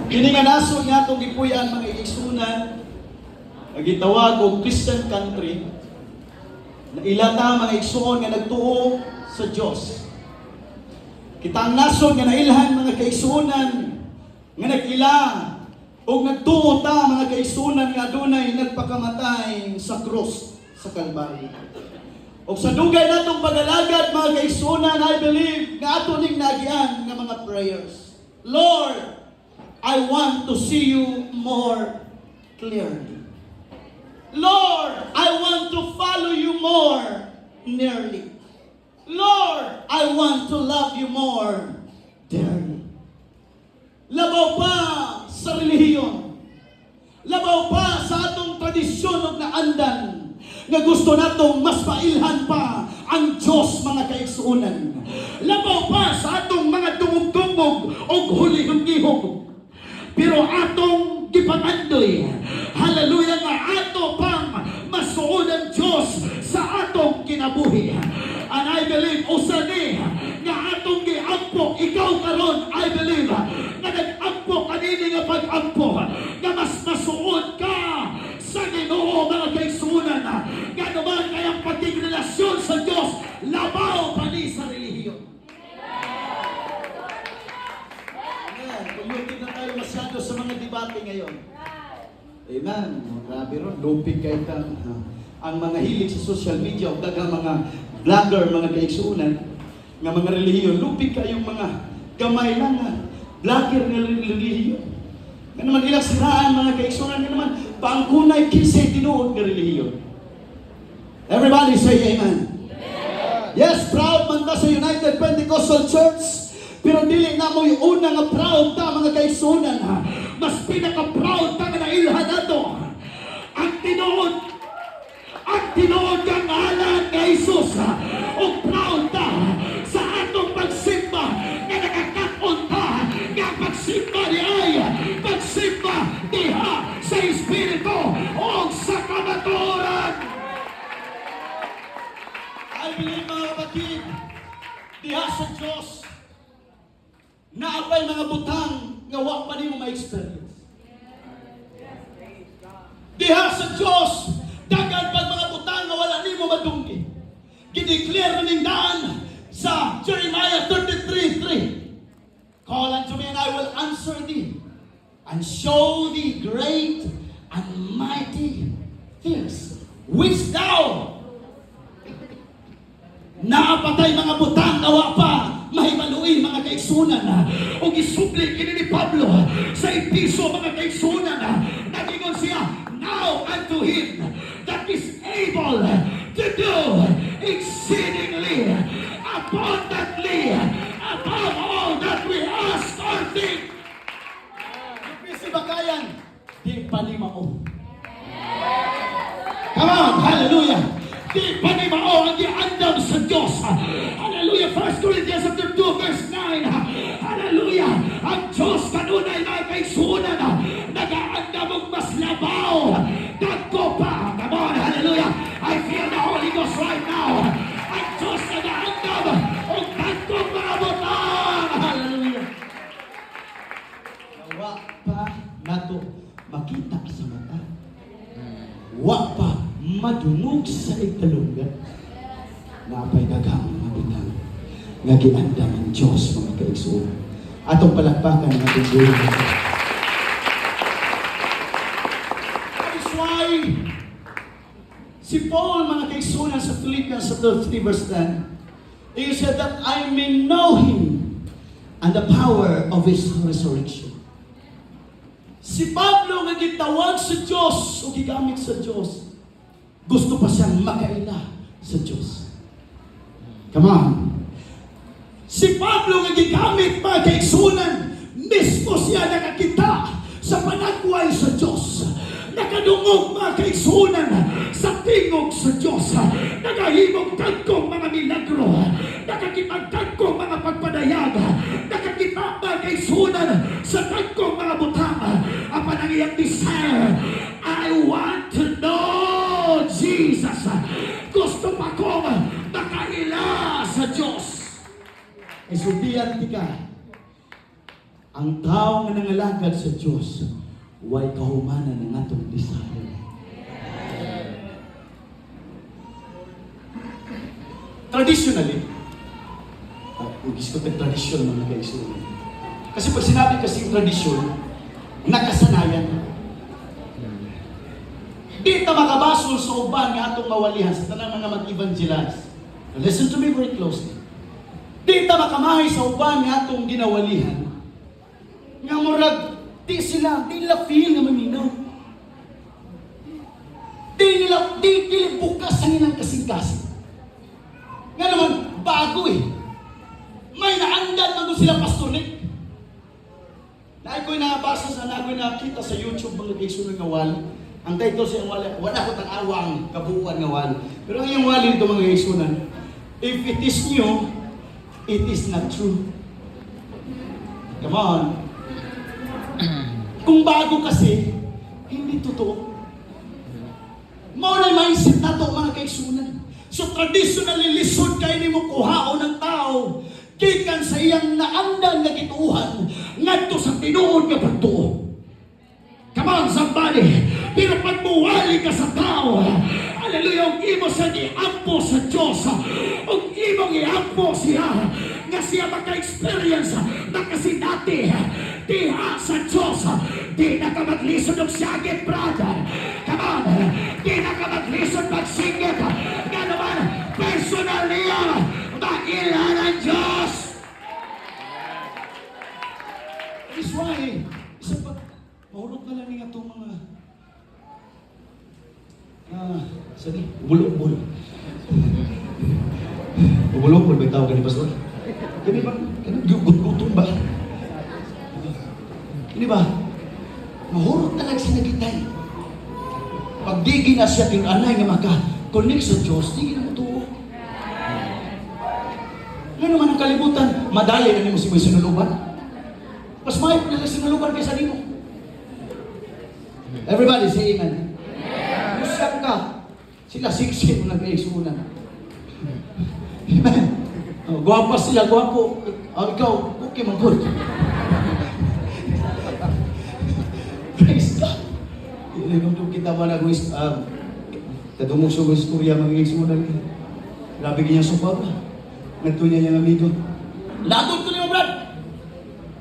Kini nga nasod nga itong gipuyan mga igsunan, nagitawag og Christian country, na ilata mga igsuon nga nagtuo sa Dios. Kita ang nasod nga nailhan mga kaigsunan nga nagila o nagtuo ta mga kaigsunan nga adunay nagpakamatay sa krus sa Kalbaryo. O sa dugay natong pagalagad mga kaigsunan, I believe nga ato ning nagian nga mga prayers. Lord, I want to see you more clearly. Lord, I want to follow you more nearly. Lord, I want to love you more dearly. Labaw pa sa relihiyon. Labaw pa sa atong tradisyon ug naandan nga gusto natong mas mailhan pa ang Diyos mga kaigsuonan. Labaw pa sa atong mga dumog-dumog o hulihog-ihog. Pero atong gipangandoy, hallelujah, nga ato pang masuod ang Diyos sa atong kinabuhi. And I believe, usani, nga atong giampo, ikaw karon, I believe, nga nag-ampo kanini nga pag-ampo, nga mas masuod ka sa Ginoo mga kaigsuonan, nga naman kayang pagkikrelasyon sa Diyos, labaw pa ni sa relihiyon. Kuyutin na tayo masyado sa mga debate ngayon. Amen. Grabe ron, lupig kayo ang mga hilig sa social media o dagang mga vlogger, mga kaigsuunan, nga mga relihiyon, lupig kayong mga gamay lang nga vlogger nga relihiyon. Nga naman ilang siraan mga kaigsuunan, nga naman pangkunay kisay tinuod nga relihiyon. Everybody say amen. Yes, proud man ta sa United Pentecostal Church. Pero dili na mo yung una nga proud ta mga kaigsuonan. Mas pinaka-proud ta nga nailhan nato ang tinuod nga ngalan nga Jesus. O proud ta sa atong pagsimba nga nakakakon ta nga pagsimba ni ay pagsimba diha sa Espiritu o sa kamatuoran. I believe mga kapatid, diha sa Diyos naapay mga butang nga wa pa nimo ma-experience. Diha sa Diyos, dagan pag mga butang nga wala nimo madunggi. Gideclare ning daan sa Jeremiah 33:3. Call unto me and I will answer thee and show thee great and mighty things which thou naapatay mga butang nga wa pa mahimaluin mga kaigsunan. O gisubli kini ni Pablo sa Episo mga kaigsunan. Nagingon siya, now unto him that is able to do exceedingly abundantly above all that we ask or think. Ipisi bakayan, di panimao. Come on, hallelujah. Di panimao ang giandam sa Diyos. Hallelujah. 1 Corinthians 2 verse 9. Hallelujah. Ang Diyos kanunay na kaigsuonan nagaandam og mas labaw dagko pa. Come on, hallelujah. I feel the Holy Ghost right now. Ang Diyos nagaandam og dagko mga butang. Hallelujah. Wa pa nato makita sa mata. Wa pa madungog sa ikalunggat. Napay daghang mga butang nga giandam ang Diyos mga kaigsuonan. Atong palakpakan ang ating Diyos. That is why si Paul mga kaigsuonan sa Philippians 3 verse 10, he said that I may know Him and the power of His resurrection. Si Pablo nga gitawag sa Diyos o gigamit sa Diyos, gusto pa siyang makaila sa Diyos. Come on. Si Pablo nga gigamit mga kaigsuonan, mismo siya nakakita sa panagway sa Diyos. Nakadungog mga kaigsuonan sa tingog sa Diyos. Nakahimog tagkong mga milagro. Nakakipagtagkong mga pagpadayag. Nakakita mga kaigsuonan sa tagkong mga butang. Ang panangiyang desire, I want to know Jesus. Gusto pa kong makaila sa Diyos. Isubihan ti ka Ang tao nga nangalagad sa Dios, way kahumanan ng atong desire. Traditionally, ugis ko tradisyon mga kaigsunan. Kasi pag sinabi kasi tradisyon, nakasanayan. Di ta makabasol sa uban nga atong mawalihan sa tanang mga mag-evangelize. Listen to me very closely. Di ta makamahay sa uban nga atong ginawalihan. Nga murag, di nila feel nga maminaw. Di bukas ang ilang kasing-kasing. Nga naman, bago eh. May naandan man sila Pastor Nick. Na ako'y nabasa na ako'y nakita sa YouTube mga kaigsunan nga wali. Ang title sa iyang wali, wala ko tang awang kabuuan nga wali. Pero ang iyang wali nito mga kaigsunan, if it is new, it is not true. Come on. Kung bago kasi, hindi totoo. Mao na mindset na ito mga kaigsunan. So traditionally, lisod kayo ni mo kuhao ng tao, gikan sa iyang naandan na gituuhan, ngadto sa tinuod nga pagtuo. Come on, somebody! Pero pag muwali ka sa tao, hallelujah, ang imo sa iampo sa Diyos, ang imong iampo siya, nga siya maka-experience, makasinati, diha sa Diyos, di na ka maglisod ng siyagit, brother. Come on, di na ka maglisod magsingit, nga naman, personal niya, makilan ang Diyos. That's why, isa pa, mahulog na lang nga itong mga sorry, ubul-ubul. Ubul-ubul ba yung tawag ni Pastor? Kani ba? Gutom ba? Kani ba? Mahulog na lang sinagitay. Pag di na siya tinanay nga maka-connect sa Diyos, di na matuo. Ngayon naman ang kalibutan, madali na ni mo si may sinuluban. Mas may na sinuluban kaysa di mo. Everybody say amen. Musyak ka. Sila siksi mo nag-iisunan. Amen. Guwapa sila, guwapo. Ikaw, okay man good. Praise God. Kung kita ba na kadumuso ng istorya mga iisunan. Grabe ganyan supag. Nagto niya niyang amigo. Lagot ko niyo, Brad.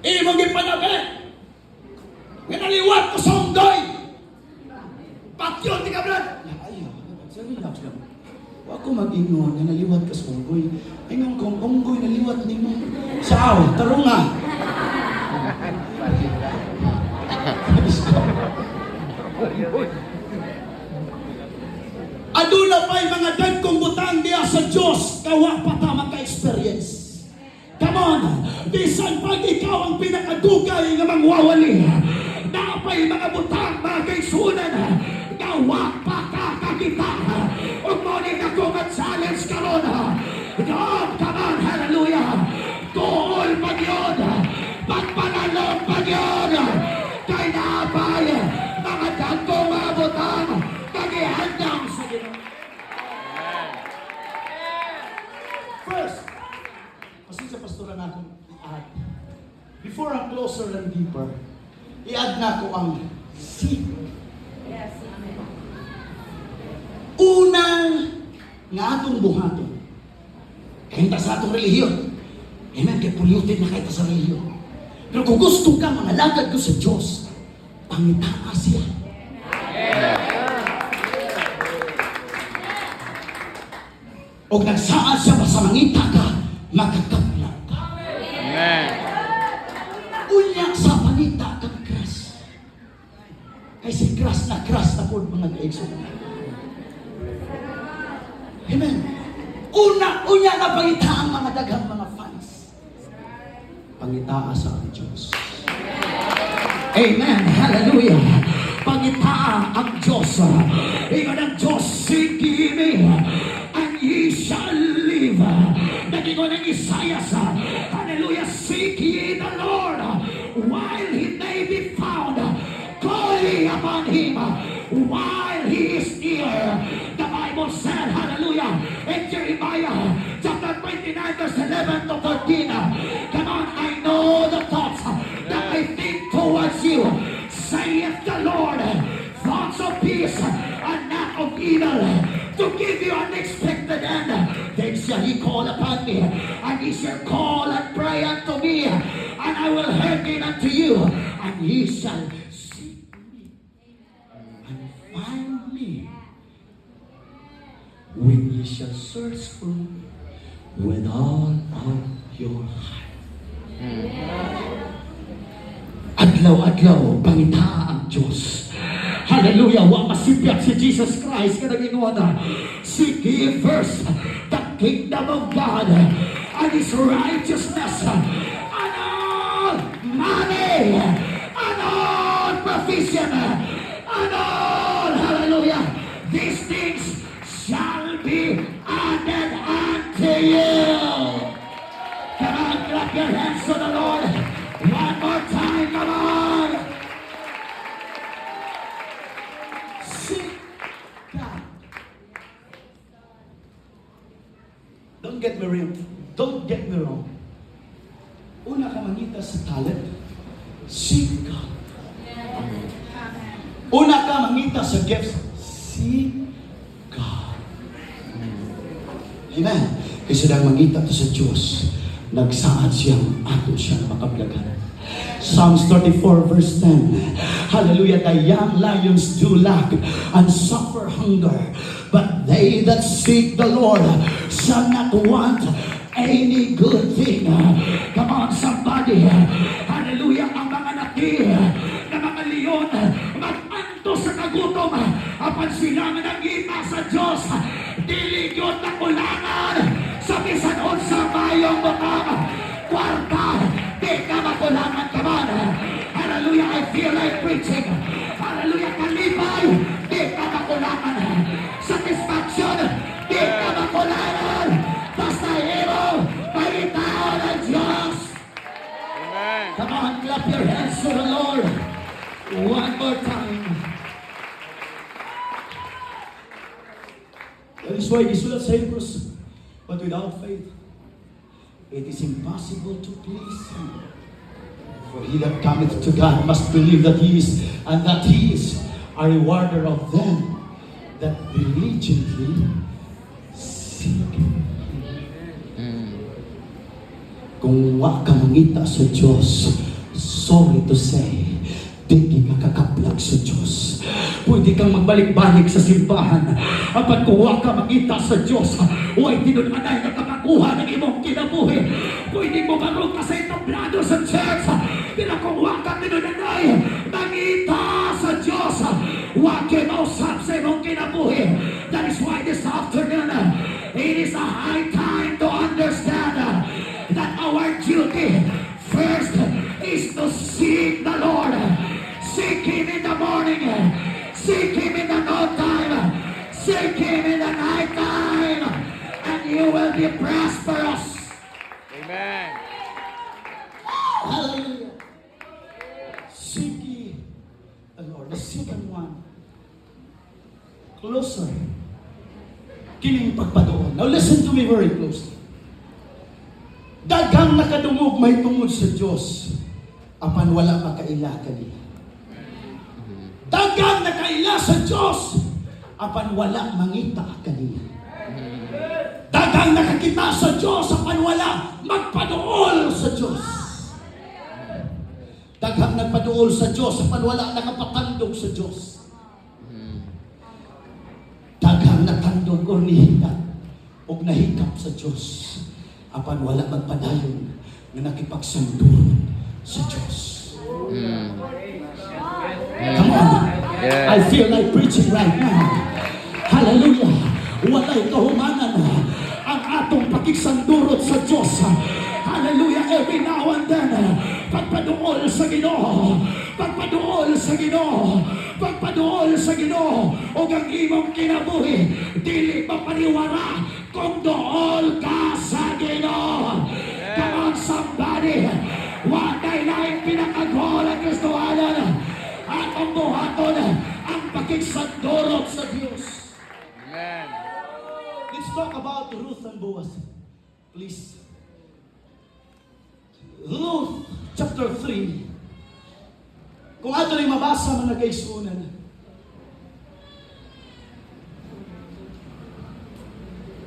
Imong ipanabi. Nga naliwat ko sa unggoy. Patyon di ka, Brad. Ayaw. Relax lang. Huwag ko mag-ingon na naliwat ka sa unggoy. Ingon kong unggoy naliwat ni mo. Saaw, tarong nga. Aduna pa'y mga dagkong butang diya sa Diyos, kawa pa ta maka-experience. Come on, bisan pag ikaw ang pinakadugay nga mangwawali, napay mga butang, mga kaisunan, kawa pa ka kakita. Huwag mo rin ako mag-challenge ka ron. God, come on, hallelujah. Tuol pa yun, pagpanalong pa yun, kay naapay, mga dagkong mga butang, kagihandang sa Ginoo. First, pasensya pastora na akong i-add. Before ang closer and deeper, i-add na ako ang seek. Yes, amen. Unang nga atong buhaton, kahit sa atong relihiyon. Amen, kaya polluted na kahit sa relihiyon. Pero kung gusto ka, mga lagad ko sa Diyos, pangitaa siya. O nagsaan siya pa sa mangita ka, makakapla ka. Amen. Unya sa panita kang kras. Kay si kras na po mga kaigsoon. Amen. Unya na pangita ang mga daghang mga fans. Pangitaa sa ang Diyos. Amen. Hallelujah. Pangitaa ang Diyos. Ingon ang Diyos, seek ye me, and ye shall live. Nagingon ang Isaias, hallelujah, seek ye the Lord while he may be found. Call ye upon him while he is near. The Bible said, hallelujah, in Jeremiah chapter 29 verse 11 to 13, come on, I know the thoughts that I will hearken unto you, and ye shall seek me and find me when ye shall search for me with all of your heart. Adlaw-adlaw, pangita ang Diyos. Hallelujah. Wa masipyat si Jesus Christ ka nag-ingon. Seek ye first the kingdom of God and His righteousness, and all money, and all provision, and all, hallelujah, these things shall be added unto you. Come on, clap your hands to the Lord. One more time, come on. Seek God. Don't get me wrong. Don't get me wrong. Una ka mangita sa talent. Seek God. Una ka mangita sa gifts. Seek God. Amen. Kasi dang mangita to sa Diyos, nagsaad siyang ato siya makablagan. Psalms 34 verse 10. Hallelujah. The young lions do lack and suffer hunger, but they that seek the Lord shall not want any good thing. Come on, somebody. Hallelujah. Ang mga naki na mga leon mag-anto sa kagutom apan sila nga nagita sa Diyos, dili yun na kulangan sa bisan unsa mayong butang kwarta, di ka makulangan. Come on. Hallelujah. I feel like preaching. Hallelujah. Kalipay, di ka makulangan. Satisfaction, di ka makulangan. Basta hero, pagitao ng Diyos. Amen. Come on, clap your hands to the Lord. One more time. That is why this will save us. But without faith, it is impossible to please Him. For he that cometh to God must believe that He is, and that He is a rewarder of them that diligently seek Him. Kung wa ka mangita sa Diyos, sorry to say, di ka kakaplag sa Diyos. Pwede kang magbalik-balik sa simbahan. Apat kung wa ka mangita sa Diyos, huwag tinunanay na kamakuha ng imong kinabuhi. Pwede mo marong ka sa entablado sa church, pero kung wa ka tinunanay, mangita sa Diyos, huwag kinausap sa imong kinabuhi. That is why this afternoon, it is a high time to understand that our duty first is to seek the Lord. Seek Him in the morning. Seek Him in the noontime. Seek Him in the nighttime. And you will be prosperous. Amen. Hallelujah. Seek ye the Lord. The second one. Closer. Kining pagpadoon. Now listen to me very closely. Daghang nakadungog may tungod sa Diyos, apan wala makaila kaniya. Daghang nakaila sa Diyos, apan wala mangita kaniya. Daghang nakakita sa Diyos, apan wala magpaduol sa Diyos. Daghang nagpaduol sa Diyos, apan wala nakapatandog sa Diyos. Daghang natandog o nihitat o nahikap sa Diyos, apan wala magpadayon na nakipagsanduro sa Diyos. Come on. Yes. I feel like preaching right now. Hallelujah. Walay kahumanan ang atong pakigsandurot sa Diyos. Hallelujah. Every now and then, pagpaduol sa Ginoo. Pagpaduol sa Ginoo. Pagpaduol sa Ginoo. O ang imong kinabuhi, dili mapaniwara kung dool ka sa Ginoo. Come on, somebody. Watay laing pinakagol ang Kristohanan at ang buhaton ang pakigsandurot sa Diyos. Amen. Let's talk about Ruth and Boaz. Please. Ruth, chapter 3. Kung ato rin mabasa mga kaisunan,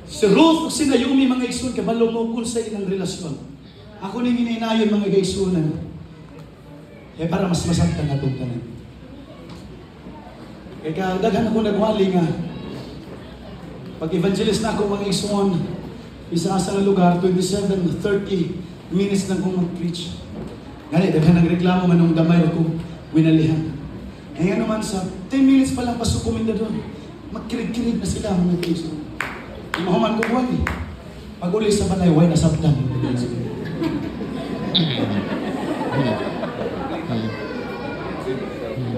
si Ruth, si Naomi mga isun, kabalo mo kung sa ilang relasyon. Ako ning hininayon mga kaisunan. Eh para mas masaktan na itong tanan. Kaya daghan ako nagwali nga. Pag-evangelist na ako mga isuon, isa sa lugar, 27, 30 minutes lang kong mag-preach. Ngani, daghan nagreklamo man nung damay ako winalihan. Ngayon naman sa 10 minutes pa lang pasok kuminda doon. Magkirig-kirig na sila mga isuon. Imahuman ko buwan eh. Pag uli sa balay, why nasabtan?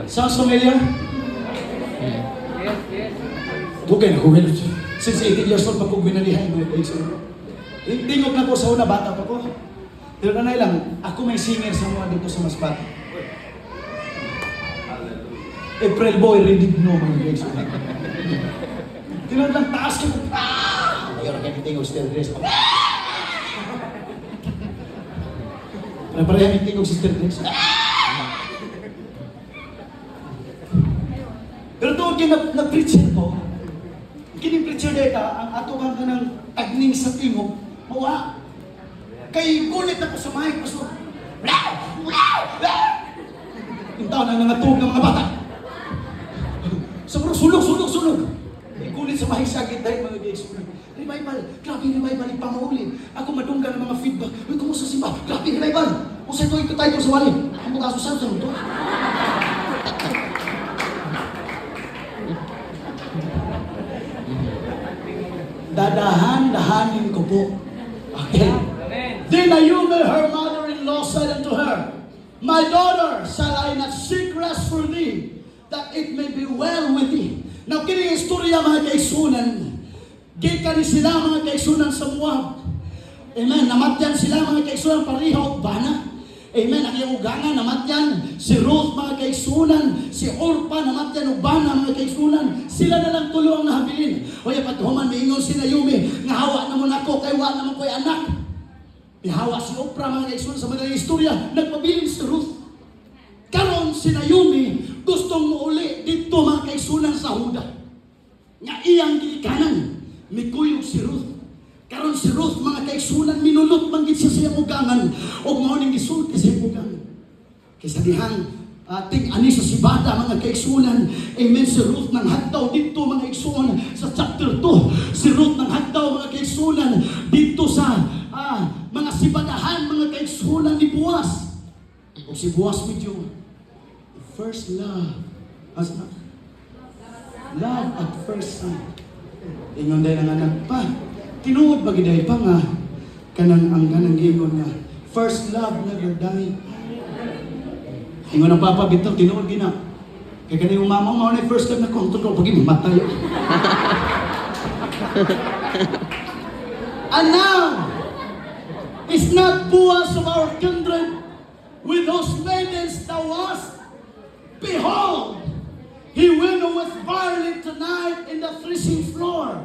Sounds familiar? Bugay na ko, since 18 years old pa ko binalihan mga kaibigan. Tingog na ko sa una, bata pa ko. Pero nanay lang, ako may singer sa mga dito sa Masbate. April Boy, Redigno mga kaibigan. Tinod lang, taas ko. Mayroon kayo tingog Sister Grace. Pareha yung tingog Sister Grace. Pero doon na-preacher ko, kini-preacher dito, ang ato bang ka ng agning sa tingog, mawa. Kay gulit ako sa mic, pastor. Yung taon ang nangatog ng mga bata. Sobrang sulog. Kay gulit sa mic sa akin dahil mga guys. Revival, grabe revival, ipamauli. Ako madunggan ng mga feedback. Uy, kumusta simba? Grabe revival. Kung sa ito tayo sa wali. Ang mga susal sa ito. Dadahan-dahanin ko po. Okay. Then Naomi, her mother-in-law, said unto her, My daughter, shall I not seek rest for thee, that it may be well with thee? Now, kini istorya mga kaigsunan, gikan ni sila mga kaigsunan sa Moab. Amen. Namatyan sila mga kaigsunan pariho, bana. Amen. Ang iyong ugangan, namatyan. Si Ruth, mga kaigsunan. Si Orpa, namatyan. Ubana, mga kaigsunan. Sila na lang tulo ang nahabilin. O yung paghuman, maingon si Naomi, nga hawa naman ako, kay wa naman ko'y anak. Ihawa si Oprah, mga kaigsunan, sa madaling istorya, nagpabilin si Ruth. Karon si Naomi, gustong muuli dito, mga kaigsunan, sa Huda. Nga iyang gilikanan, mikuyog si Ruth. Karon si Ruth, mga kaigsunan, minulot manggit siya siyang ugangan o mauning gisulti sa iyang ugangan. Kaysa dihang ating ani sa sibada, mga kaigsunan, amen, si Ruth nang hagdaw dito, mga kaigsunan, sa chapter 2, si Ruth nang hagdaw, mga kaigsunan, dito sa mga sibadahan, mga kaigsunan ni Boaz. O si Boaz medyo first love. Love at first sight. Ingon dahil ang anak pa. Tinuod bagiday pa nga kanang ang kanang gingon nga first love never die. Ingon ang papa bitaw tinuod gina. Kay kanang yung mama mo na first love na ko tungkol pag mamatay. And now is not Boaz of our kindred with those maidens thou wast. Behold, he winnoweth barley tonight in the threshing floor.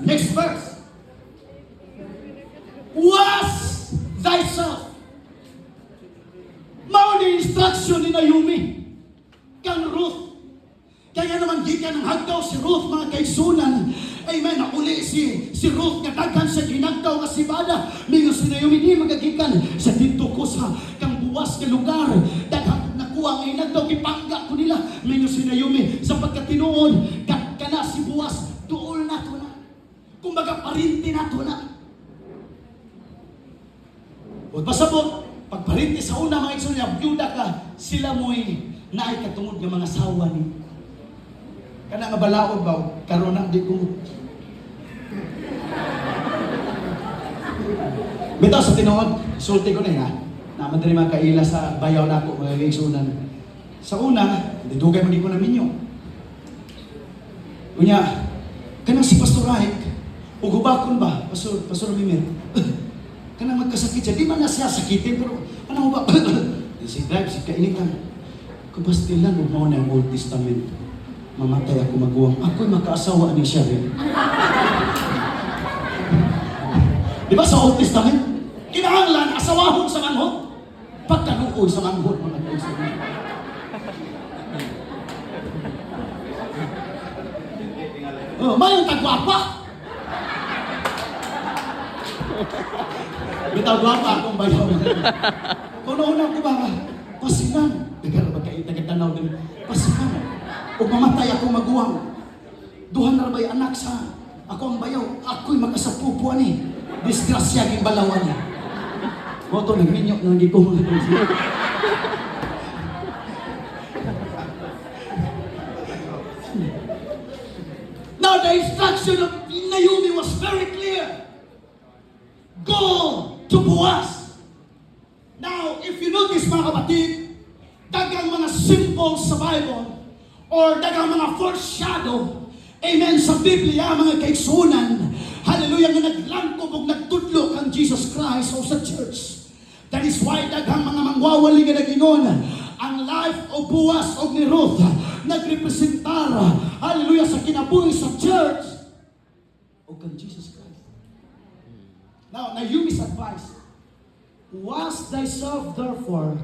Next verse. Wash thyself. Mao ni instruction ni Naomi kang Ruth. Kaya naman gikan ng hagdaw si Ruth, mga kaigsunan. Amen. Nauli si Ruth nga daghan sa ginagdaw nga sibada. Mingo si Naomi di magagikan sa dito ko sa kang buwas nga lugar. Daghan nakuha nga hinagdaw gipangga ko nila. Mingo si Naomi sa pagkatinuod kana si buwas duol na to na. Kumbaga parinti na to na. Huwag pasabot, pagparinti sa una mga igsoon niya, byuda ka, sila mo'y naay katungod ng mga sawa ni. Kana nga balaod ba, karon na di ko. Bitaw sa tinuod, sulti ko na yun ha. Naman din mga kaila sa bayaw na ako, mga igsunan. Sa una, didugay mo di ko namin yun. Kunya, kanang si Pastor Raik, ugubakon ba, Pastor Mimir? Kanang magkasakit siya, di man na siya sakitin, pero ano ba? Si drive, si kainitan. Kapastilan, huwag mo na yung Old Testament. Mamatay ako maguwang. Ako'y makaasawa ni siya rin. Di ba sa Old Testament? Kinahanglan, asawahon sa manghot. Pagkalukoy sa manghot, mga kaibigan. Mayang tagwapa. Bitaw gwapa akong bayaw. Kuno-una ko ba? pasinan. Dagan ba kay tagatanaw din? Pasinan. O mamatay ako maguwang. Duhan na ba'y anak sa ako ang bayaw. Ako'y mag-asapupuan ni. Disgrasya yung balawan niya. O ito, nagminyok na hindi ko mga doon. Now the instruction of Naomi was very clear. Go to Boaz. Now, if you notice mga kapatid, dagang mga symbols sa Bible or dagang mga foreshadow, amen, sa Biblia, mga kaigsunan, hallelujah, nga naglangkob o nagtudlo kang Jesus Christ o sa church. That is why daghang mga mangwawali nga nagingon, ang life o Boaz o ni Ruth nagrepresentar, hallelujah, sa kinabuhi sa church o kang Jesus Christ. Now, Naomi's advice, wash thyself therefore,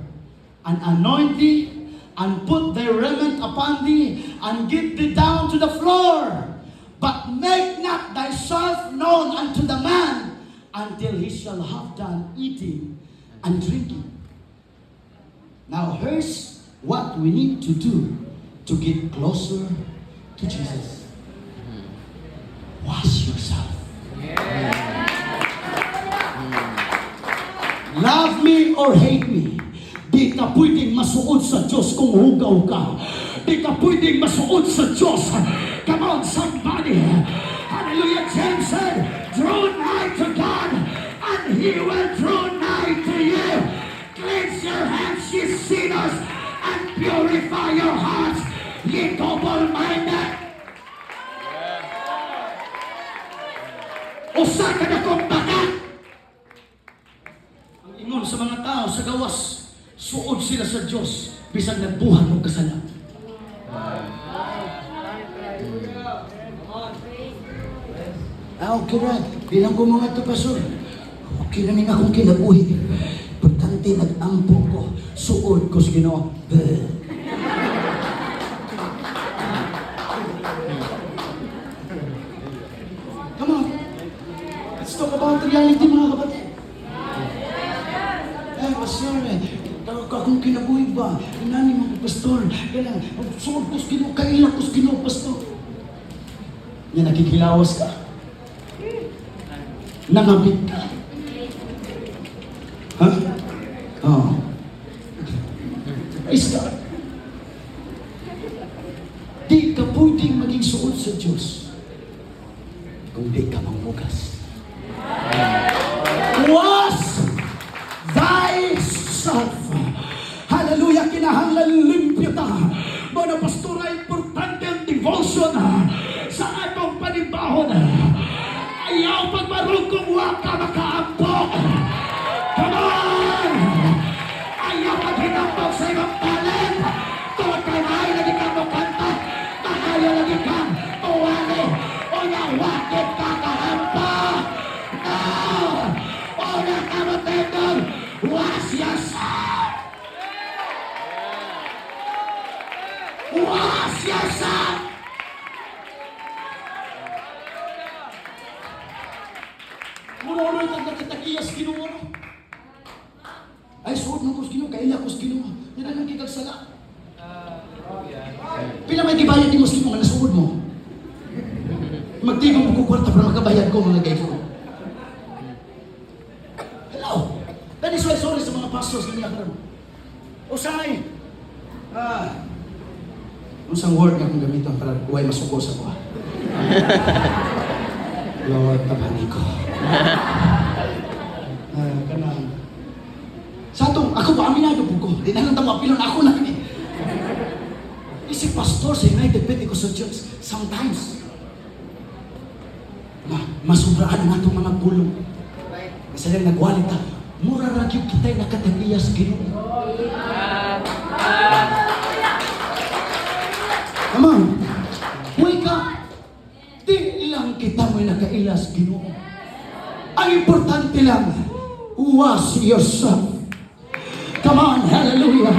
and anoint thee, and put thy raiment upon thee, and get thee down to the floor. But make not thyself known unto the man, until he shall have done eating and drinking. Now here's what we need to do to get closer to Jesus. Wash yourself. Love me or hate me, di ka pwedeng masuod sa Diyos kung hugaw ka. Di ka pwedeng masuod sa Diyos. Come on, somebody. Hallelujah. James said, draw nigh to God, and He will draw nigh to you. Cleanse your hands, ye sinners, and purify your hearts, ye double-minded. Usa ka na kong bakat. Ingon sa mga tao sa gawas, suod sila sa Diyos, bisan nagbuhat ng kasalanan. Okay na, bilang ko mga ito, Pastor. Okay na nga akong kinabuhi. Importante, nag-ampo ko, suod ko sa Ginoo. Come on, let's talk about reality, mga kapatid. Pastor, akong kinabuhi ba? Inani mga pastor. Kaya, suod ko sa Ginoo, kailan ko sa Ginoo, Pastor. Yan, nakikilawas ka. Nangabit ka. Ha? Oo. Praise God. Di ka pwedeng maging suod sa Diyos kung di ka mangmugas. Wash thyself. Hallelujah, kinahanglan limpyo ta. Mga pastora, importante ang devotion sa atong panibahon. Ayaw pagmarugong waka makaampok. Come on! Ayaw paghinambok sa ibang talent. Tuwag kayo ay lagi ka mo kanta. Ayaw lagi ka tuwali. O nawakit ka kahampok. No! O nakamatendol. Wash yourself! Wash yourself! Muro-uro yung nagkatakiyas Ginoo. Ay, suot mo ko sa Ginoo, kaila ko sa Ginoo. Yan ang nagkikagsala. Pila may gibayad ni Muslim nga nasuod mo. Magtigong mo ko kwarta para makabayad ko mga guys. Hello? That is why sorry sa mga pastors na niya karoon. Usay! Usang word nga kong gamitan para huwag masuko sa ko. Lord, tabani ko. Kanang sa itong, ako ba aminado po ko? Di na lang tamo apilon ako na ni. Isip pastor sa United Pentecostal Church, sometimes, masubraan na itong mga pulong. Kasi lang nagwalita, mura ragyo kita'y nakatagiya sa Ginoo. Come on, wake up. Di lang kita mo'y nakailas Ginoo. Ang importante lang, wash yourself. Come on, hallelujah.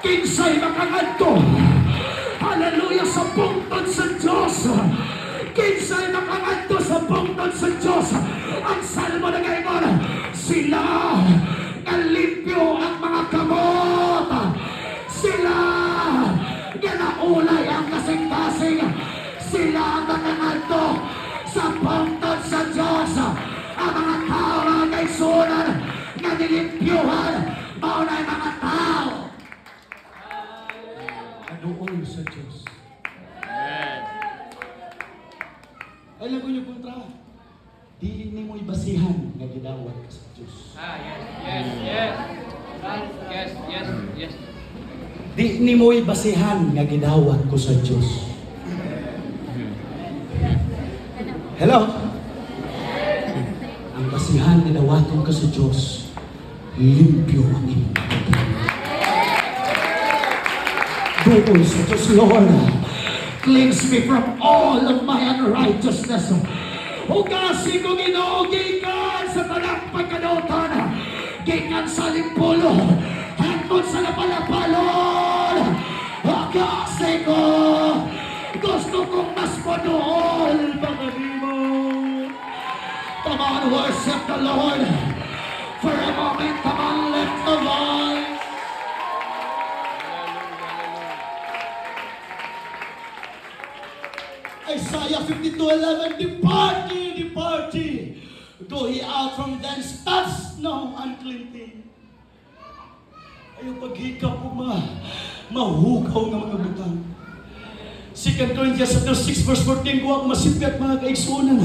Kinsay makangadto, hallelujah, sa pungtod sa Diyos. Kinsay makangadto sa pungtod sa Diyos. Ang salmo na ngayon, sila nalimpyo ang mga kamot. ulay ang kasing-kasing. Sila ang nangangalto sa pangtod sa Diyos. Ang mga tao, mga kaigsunan, na nilimpyuhan, maunay mga tao. Anuol sa Diyos. Amen. Ay lang ko yung kontra. Dili ni mo ibasihan nga gidawat ka sa Diyos. Yes. Di ni mo ibasihan nga gidawat ko sa Diyos. Hello? Ang basihan nga dawaton ka sa Diyos, limpyo ang iyong doon sa Diyos, Lord. Cleanse me from all of my unrighteousness. Hugasi ko Ginoo gikan sa tanang pagkanutan, gikan sa limpulo, hangtod sa napalapalon. Hugasi ko, gusto kong mas manuol pagkanimo. Come on, worship the Lord. For a moment, come on, lift the voice. Isaiah 52:11, depart ye, go ye out from thence, touch no unclean thing. Ayaw paghikap po mahugaw ng mga butang. 2 Corinthians 6 verse 14, huwag masipyat mga kaigsunan.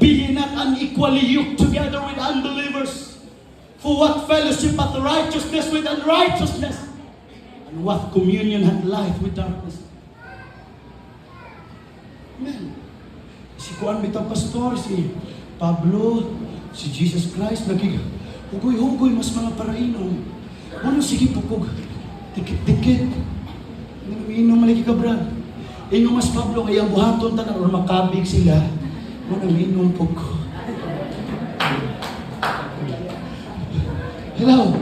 Be ye not unequally yoked together with unbelievers. For what fellowship hath righteousness with unrighteousness? And what communion hath light with darkness? Amen. Si Juan bitang pastor, si Pablo, si Jesus Christ, hugoy-hugoy mas mga parainom. Ano sige pukog, tikit-tikit. Inom maliki ka, brad. Inom mas Pablo, kaya buhaton tanan, or makabig sila. Ano inom pukog. Hello.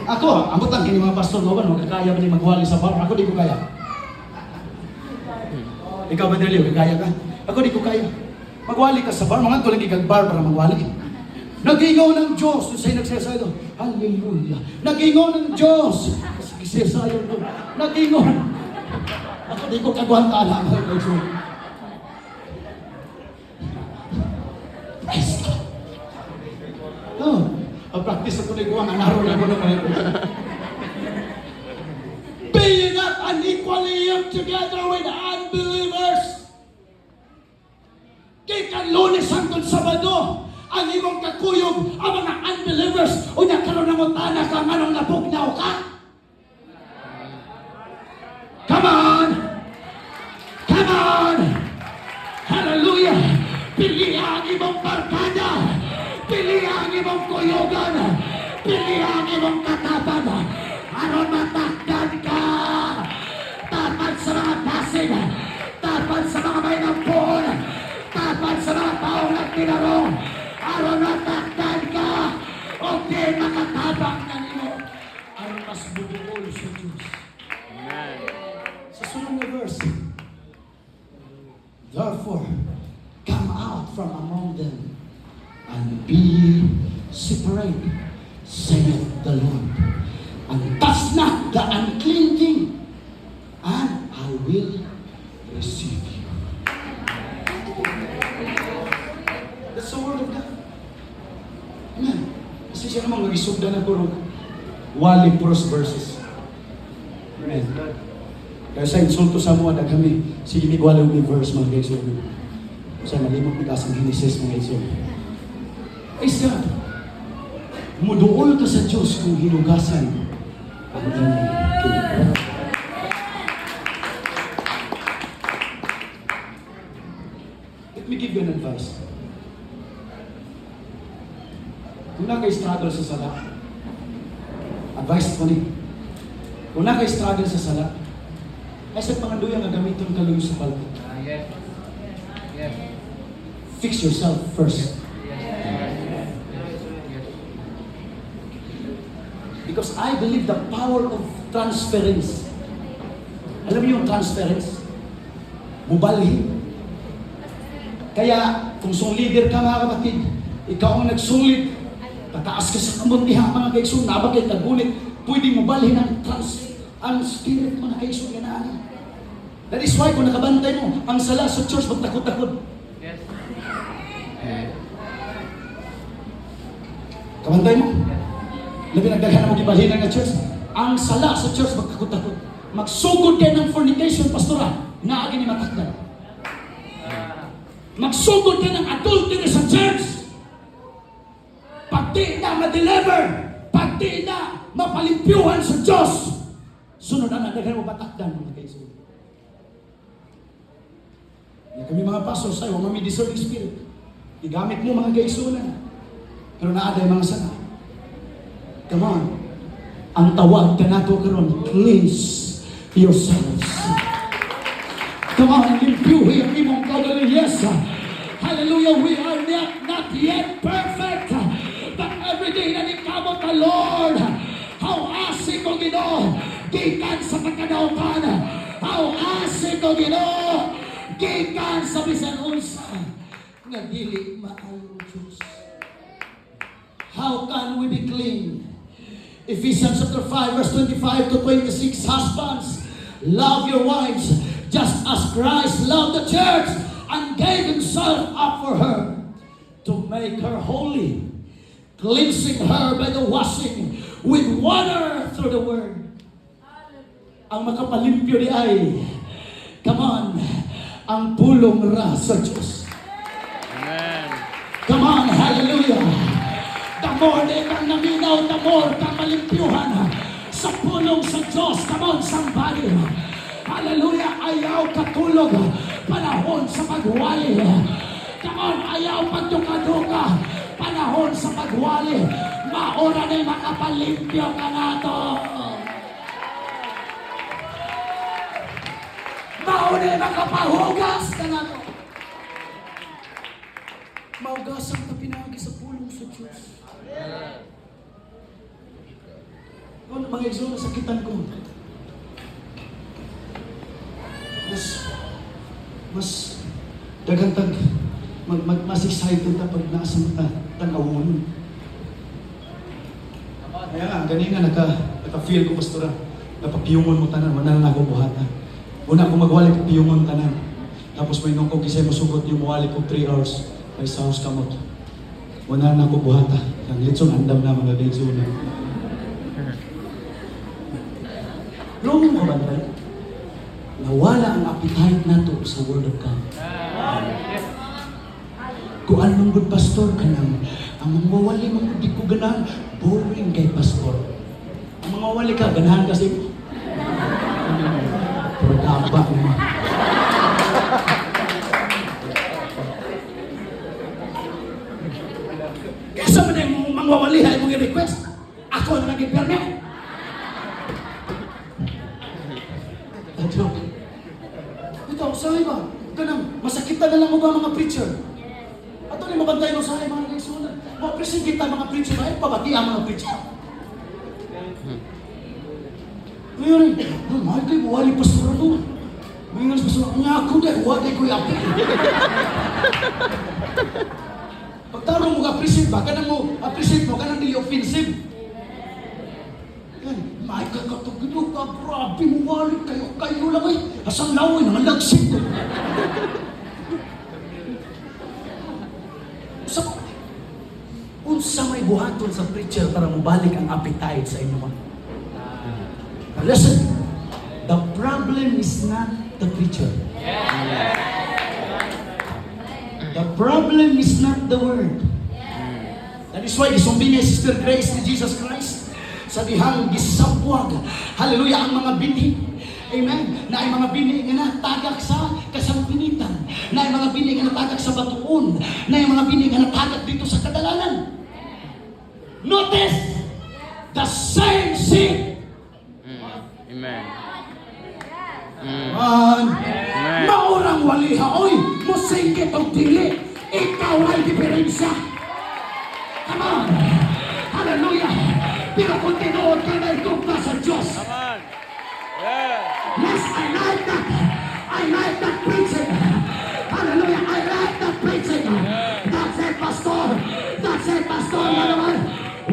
Ako, ambot lang kini mga pastor, no ba, magkakaya ba ni magwali sa bar? Ako di ko kaya. Ikaw ba dali, kaya ka? Ako di ko kaya. Magwali ka sa bar, mga tulang ikag-bar para magwali. Nag-ingaw ng Diyos, doon sa'yo nagsasayo doon. Hallelujah. Nag-ingaw ng Diyos. Nagsasayo doon. Nag-ingaw. Ako di ko kagwanta lang. Praise God. Oh, pag-practice ako na ikuha, naroon ako na mga Be ye not unequally yoked together with unbelievers. Kay kan Lunes hangtod Sabado, ang imong kakuyog, ang mga unbelievers, o nagkaroon ng utana kang anong napugnaw ka? Come on! Come on! Hallelujah! Pili ang imong barkada! Pili ang imong kuyugan! Pili ang imong katapan! Aron matakdan ka! Tapat sa mga pasig! Tapat sa mga may nampun! Tapat sa mga taong nagtinarong! Aron matakdan ka! O di makatabang na nimo! Aron mas bubuol sa Diyos. Amen. Sa sunod na verse, therefore, come out from among them and be separate, saith the Lord, and touch not the unclean thing, and I will receive you. That's the word of God. Amen. Kasi siya naman mag-isugda na puro wali puros verses. Amen. Kaya sa insulto sa mga kami, sige migwala yung verse mga kaisunan. Kasi malimot ni kasang Genesis mga kaisunan. Praise God. Muduol ka sa Diyos kung hinugasan ang iyong kinabuhi. Let me give you an advice. Kung na kayo struggle sa sala, advice ko ni, kung na kayo struggle sa sala, ay sa panganduyan nga gamiton kaluyo sa palto. Yes. Yes. Fix yourself first. Because I believe the power of transference. Alam niyo yung transference? Mubalhin. Kaya, kung song leader ka mga kapatid, ikaw ang nagsulit, pataas ka sa kamuntihan mga kaigsun, nabagay tagulit, pwede mo balhin ang ang spirit mga kaigsuon nga naa. That is why kung nakabantay mo, ang sala sa church magtakot-takot. Yes. Kabantay mo. Labi nagdaghan mo kibalinan nga church. Ang sala sa church magtakot-takot. Magsugod kayo ng fornication, pastora, nga agi ni matakdan. Magsugod kayo ng adultery sa church. Pag di na ma-deliver, pag di na mapalimpyuhan sa Diyos, sunod na nagdaghan mo matakdan mga kaigsuon. Yan kami mga pastor sa'yo, mami discerning spirit. Igamit mo mga kaigsuonan. Pero naaday mga sana. Come on. Ang tawag ka nato karon, cleanse yourselves. Come on, limpyuhi ang imong kaugalingon. Yes. Hallelujah. We are not yet perfect. But every day na nikamot ka, Lord. How asik ko Ginoo. Gikan sa pagkadautan. How asik ko Ginoo. Gikan sa bisan unsa. Nga dili maayo Diyos. How can we be clean? Ephesians chapter 5 verse 25 to 26. Husbands, love your wives just as Christ loved the church and gave himself up for her to make her holy, cleansing her by the washing with water through the word. Ang makapalimpyo di ay, come on, ang pulong ra sa Diyos. Amen. Come on, hallelujah. The more na kang naminaw, the more kang malimpyuhan sa pulong sa Diyos. Come on, somebody. Hallelujah. Ayaw katulog. Panahon sa pagwali. Come on, ayaw pagduka-duka. Panahon sa pagwali. Maura na makapalimpyo ka na to. Maura na makapahugas ka na to. Maugasan ka pinagi sa pulong sa Diyos. Ano mga igsoon, nasakitan ko. Mas dagantag, mas excited na pag nasa mata, tanawon. Kaya nga, ganina naka-feel ko, pastora, napapiyungon mo tanan, wala na ako buhatan. Una ko magwali ko piyungon tanan. Tapos may nung ko kisay masugot yung mawali ko 3 hours. May sounds kamot. Wala na ako buhata. Ang litsong andam na mga litsong na. Lungong ka ba tayo? Nawala ang appetite nato sa Word of God. Kung anong good pastor ka nang, ang mga wali mga di ko ganahan, boring kay pastor. Ang mga wali ka, ganahan kasi, pagkaba mo. Kesa man yung mangwawalihan mong i-request, ako na nag-permit. Ito, sabi ba? Ganang, masakitan na lang mo ba mga preacher? Ato ni mabantay mo sa mga nagsunan. Mapresent kita mga preacher ba? Pabati ang mga preacher. Ngayon, mahal kayo, wali pastor doon. Ngayon, pastor, nga ako dahil, wali ko yung pagtarong mo ka-appreciate ba? Kanang mo, appreciate mo, kanang dili offensive. Yan, may kakatugino ka, grabe mo, wali kayo lang ay, asang laway, nangalagsit ko. Unsa may buhaton sa preacher para mabalik ang appetite sa inyo. Listen, the problem is not the preacher. The problem is not the word. That is why isumbing niya Sister Grace ni Jesus Christ sa dihang gisapwag. Hallelujah, ang mga binhi. Amen. Na ay mga bini nga natagak sa kasampinitan. Na ay mga bini nga natagak sa batuon. Na ay mga bini nga natagak dito sa kadalanan. Notice the same seed. Amen. Man, maurang waliha, oy, musingkit o dili, ikaw ay diferensya. Come on. Hallelujah. Pero kung tinuod ka na itugma sa Diyos. Come on. Yeah. Yes, I like that. I like that preaching. Hallelujah. I like that preaching. That's it, Pastor. That's it, Pastor. Ano naman?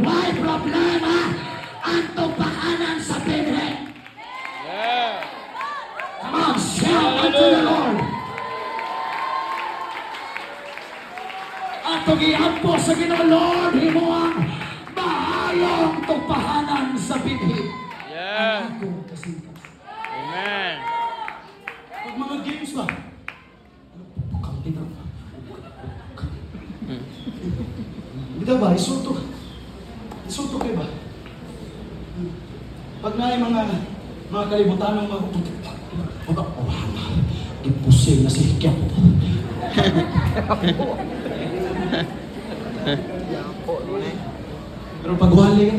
Why problema? Ang tumpahanan sa pinhe. po sa Ginoo, Lord, himo ang maayong tupahanan sa binhi. Yes. Ang akong kasikas. Amen. Pag mga games ba? Bukang dito. Bitaw ba? Isulto. Isulto kayo ba? Pag na yung mga kalibutan ng mga Ipusing na si Hikya po. pero pag wali ka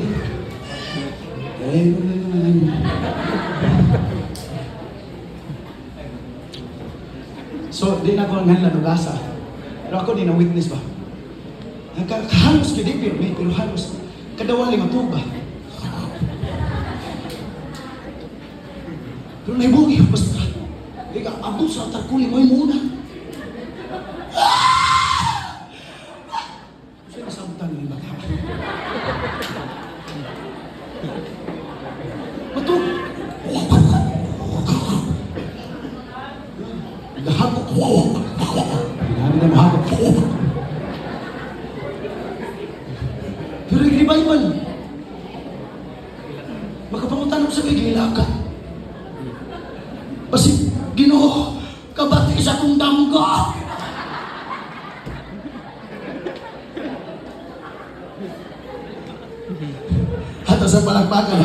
so, di na ako ang hanlan o gasa. Pero ako di na witness ba? Halos ka di, pero halos. Kadawali matuba. Pero naibungi ko, basta. Ika, abot sa tarkuli mo yung muna. Sa'yo nasabutan ng iba. Matug! Nahagok. Hinami na mahagok. Pero yung revival, makapangutan ko sa bigila ka. Kasi, Ginoo, kabati sa kong damga. Hata sa palakpakan,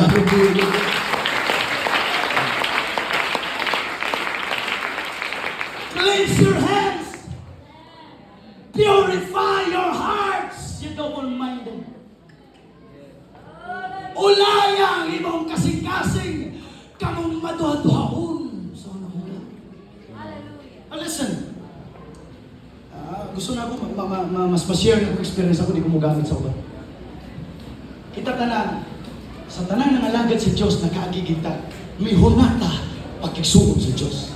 Cleanse your hands. Purify your hearts. You double-minded. Ulayang imong kasing-kasing kamong maduha-duhaon. So, nahula. Listen. Gusto na ako mas ma-share na experience ako, di ko mo gamit sa uban. Kita tanan, sa tanan ng alagad sa Diyos, nakaagigita, may hunata pagkigsuod sa Diyos.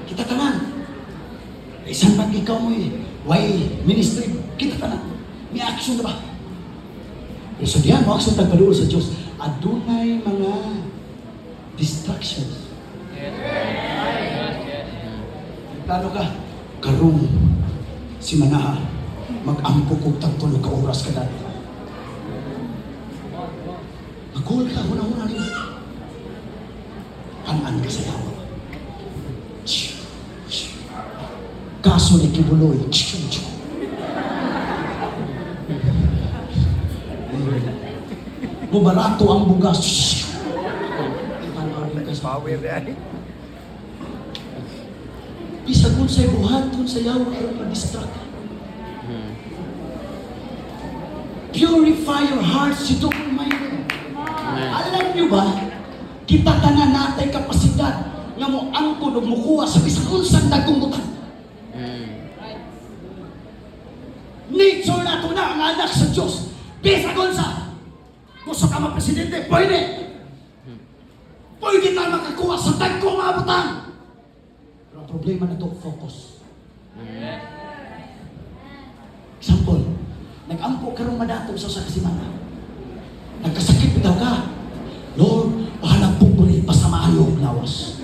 Kita tanan. Isang pag ikaw mo why ministry, kita tanan. May action na ba? Pero sa diyan mo, action tagpaduol sa Diyos. Adunay mga distractions. Plano ka, karong si Manaha, mag-ampo ko tagtulog ka oras ka dati. Mag-call ka, huna-huna nila. Kanan ka sa yawa. Kaso ni Kibuloy. Bubarato ang bugas. Power yan. Bisag kung sa'y buhat, kung sa'yaw, pero pa-distract. Purify your hearts, you don't mind. Alam niyo ba, kita tanan natay kapasidad nga mo angkod o mukuha sa bisag unsang nagkunggutan. Nature na ito na ang anak sa Diyos. Bisag unsa. Gusto ka ma-presidente, pwede. Pwede na makakuha sa dagkong maabutan. Pero ang problema na ito, focus. Example, nag-ampo ka rin madato sa kasimana. Nagkasakit bitaw ka. Lord, bahalang pupuri, pasamahan mo ang lawas.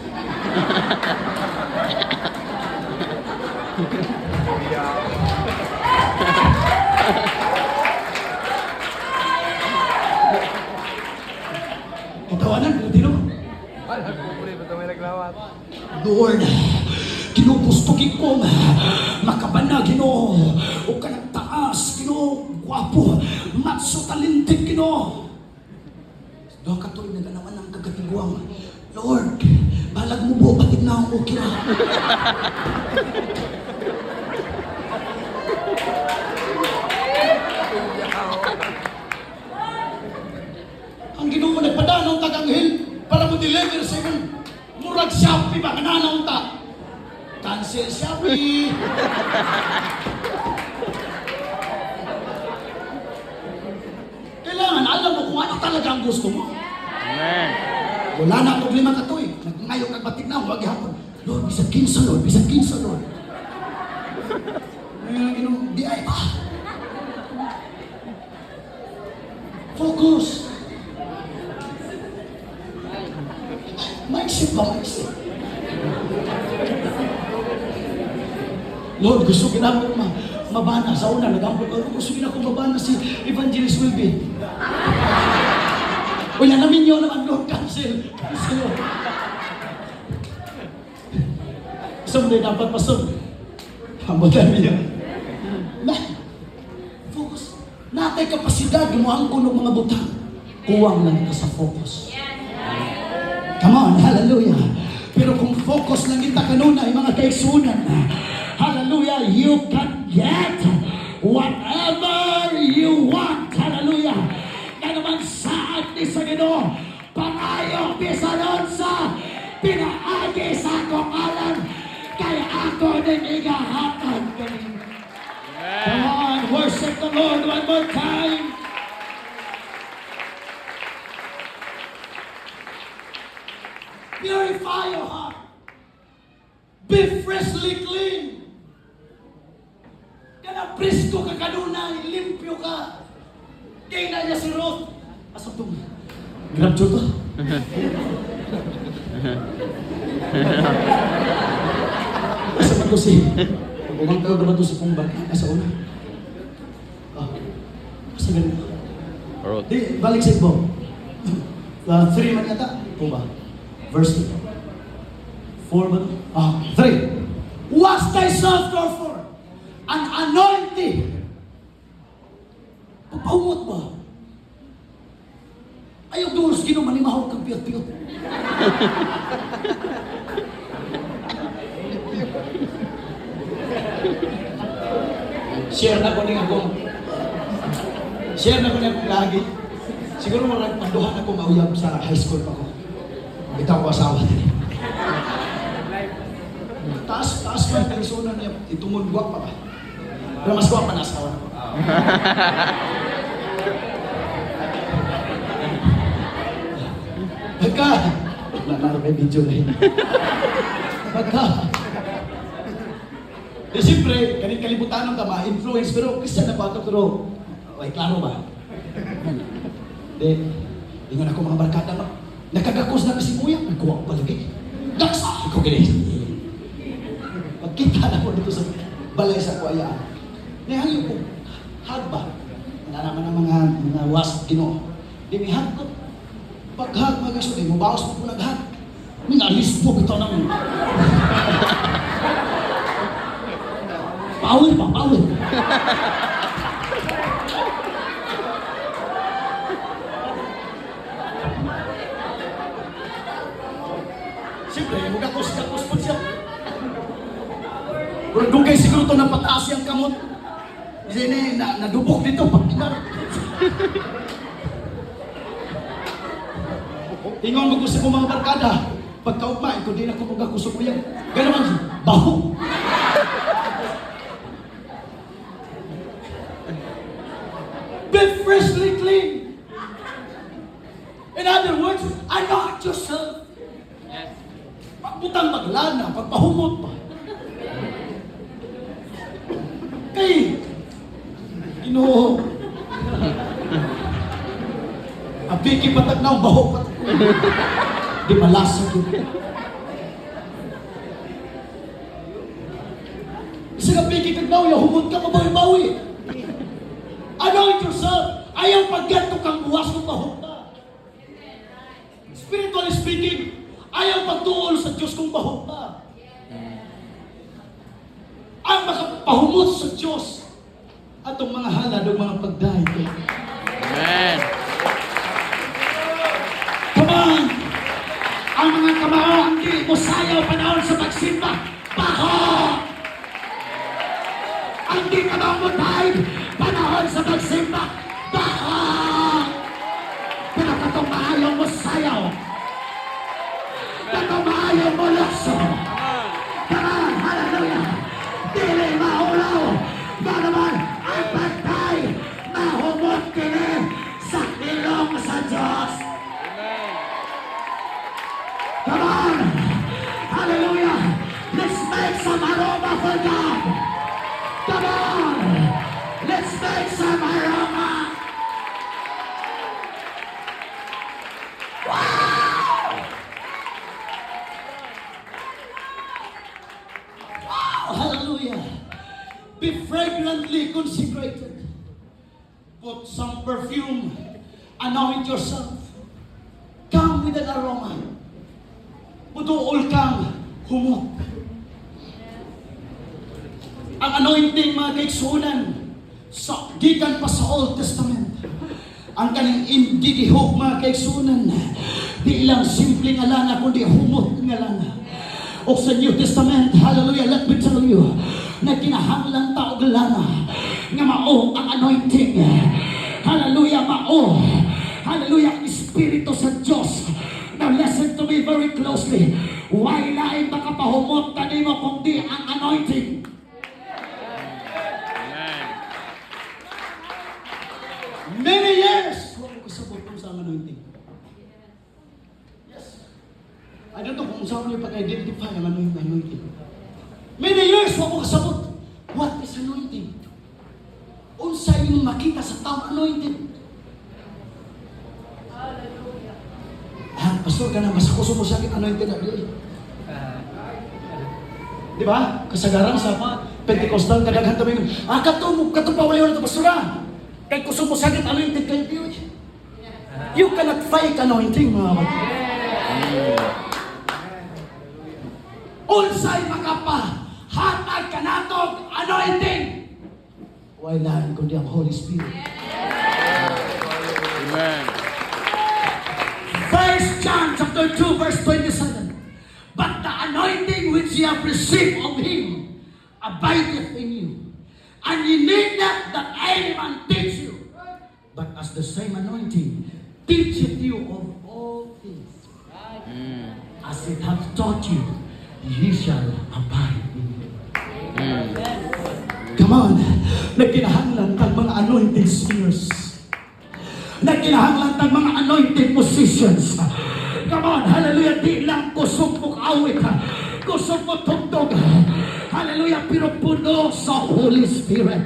Katawanan, Pilipino. Pupuri, ba't may naglawat? Lord, kinupustugin ko makabana, Ginoo, o kanagtaas, Ginoo, gwapo, matso talintig, Ginoo. Doon ka tuloy na ganaman ng kagatiguang, Lord, balag mo po, batid na ako kira. Ang Ginoo mo nagpadanaw taganghil para mo deliver sa imong murag Shopee ba kananaw ta. Cancel Shopee. Kailangan alam mo kung ano talaga ang gusto mo. Amen. Wala na problema ka to eh. Ngayon kag batid na, huwag hapon. Lord, bisag kinsa Lord, bisag kinsa Lord. Di ay pa. Focus. Maisip ba, maisip? Lord, gusto ginamit mabana. Sa una, nag-ambot ako, gusto ko mabana si Evangelist Wilby. O yan namin yun naman, Lord, cancel. Cancel. Someday dapat pasok. Ambot namin yun. Focus. Natay kapasidad, gumawa ko ng mga butang. Kuwang lang ito sa focus. Come on, hallelujah. Pero kung focus lang kita kanunay, mga kaigsunan, hallelujah, you can get whatever you want. Hallelujah. Nga naman saan ni sa Ginoo, pangayo bisa doon sa pinaagi sa akong alam, kaya ako din igahatag kanin. Come on, worship the Lord one more time. Purify your heart. Be freshly clean. Kana presko ka kanunay, limpyo ka. Kaya na niya si Ruth. Asa ito? Grab to to. Asa man to si? Umang tawag naman to sa pong barka. Asa una? Asa ganito? Ruth. Di, balik sa ibo. 3 man yata. O ba? Verse 2. 4 ba ito? 3. Wash thyself therefore and anoint thee. Pagpahumot ba? Ayaw doon sa Ginoo manimahaw kang piyot-piyot. Share na ko ning akong lagi. Siguro wala panduhan ako mauyab sa high school pa ko. Bitaw ko asawa din. Taas pa yung persona niya. Itungod guwap pa ba? Pero mas guwap pa na asawa na ko. Pagka, wala may video na yun. Pagka, di siyempre, kalibutan ng tama, influence, pero Christian na ba ito, pero, ay, klaro ba? Di, ingon ako mga barkada, nakagakos na kasi kuya, nagkuha ko palagi. Daksa! Ikaw ganit. Pagkita na ko dito sa balay sa kuwayaan, nihangyo ko, hag ba? Wala naman ang mga wasp Ginoo. Di may hag ko. Paghag, mga gusto, di mo bawas mo po naghag. May alis po, ito nang... Power pa, power. Siyempre, magkakos po siya. Pero dugay siguro ito ng pataas yung kamot. Kasi nadubok dito pag tinar. Ingon mo gusto ko mga barkada. Pagkaugma, ito din ako magkakusok ko yan. Gano'n man, baho. Be freshly clean. In other words, anoint yourself. Pagputang maglana, pagpahumot pa. Kay, Ginoo. Apiki patag na, baho patag. Di malasag yun. Isa ka piki kagbaw, humot ka, mabawi-bawi. Anoint yourself. Ayaw pagganto kang buwas kung bahog ka. Spiritually speaking, ayaw pagtuol sa Diyos kung bahog ka. Ang makapahumot sa Diyos atong mga halad o mga pagdahay. Amen. Come on! Ang mga kamao, ang di mo sayaw panahon sa pagsimba, baho! Ang di kamao mo tayo, panahon sa pagsimba, baho! Pero katong maayaw mo sayaw, katong maayaw mo lakso, come on, hallelujah! Dili maulaw, ganaman ang pagtay, mahumot kini sa ilong sa Diyos. Come on! Hallelujah! Let's make some aroma for God! Come on! Let's make some aroma! Wow! Wow! Hallelujah! Be fragrantly perfume. Anoint yourself. Come with an aroma. Muduol kang humot. Ang anointing mga kaigsunan, gikan pa sa Old Testament. Ang kaning indidihog mga kaigsunan, di ilang simpleng alana, kundi humot nga lana. O sa New Testament, hallelujah, let me tell you, na kinahanglan taog lana, nga mao ang anointing. Hallelujah, mao. Hallelujah, ang Espiritu sa Diyos. Now listen to me very closely. Why lain makapahumot kanimo kundi ang anointing? Many years, huwag ko kasabot kung saan anointing. Yes. I don't know kung saan niyo pag-identify ang anointing. Many years, huwag ko kasabot. What is anointing? Unsa yung makita sa taong anointing? Pastor ka na, mas kuso mo sakit anointing na doon. Di ba? Kasagaran sa mga Pentecostal, kadaghan kami, katupawalayo na ito, pastora. Kaya kuso mo sakit anointing kayo Diyos. You cannot fake anointing, mga kapatid. Unsay makapa, hatag ka natog anointing. Wala kundi ang Holy Spirit. Amen. 1 John chapter 2 verse 27. But the anointing which ye have received of him abideth in you. And ye need not that any man teach you, but as the same anointing teacheth you of all things. As it hath taught you, ye shall abide in him. Come on, nagkinahanglan tag mga anointing singers. Nagkinahanglan tag mga anointing musicians. Come on, hallelujah, di lang kusog mo awit, kusog mo tugtog. Hallelujah, pero puno sa Holy Spirit.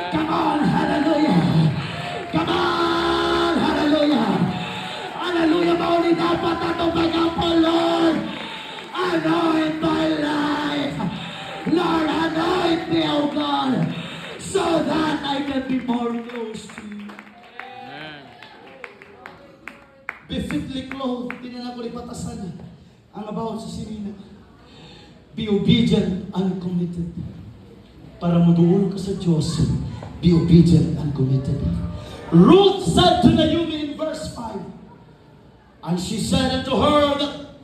Come on, hallelujah. Come on, hallelujah. Hallelujah, mauli dapat atong magapol, Lord. Anoint my life. Lord, anoint me, O God, so that I can be more close to you. Be fitly clothed, tinan ako lipatasan ang about sa sinina. Be obedient and committed. Para muduol ka sa Diyos, be obedient and committed. Ruth said to Naomi in verse 5, and she said unto her that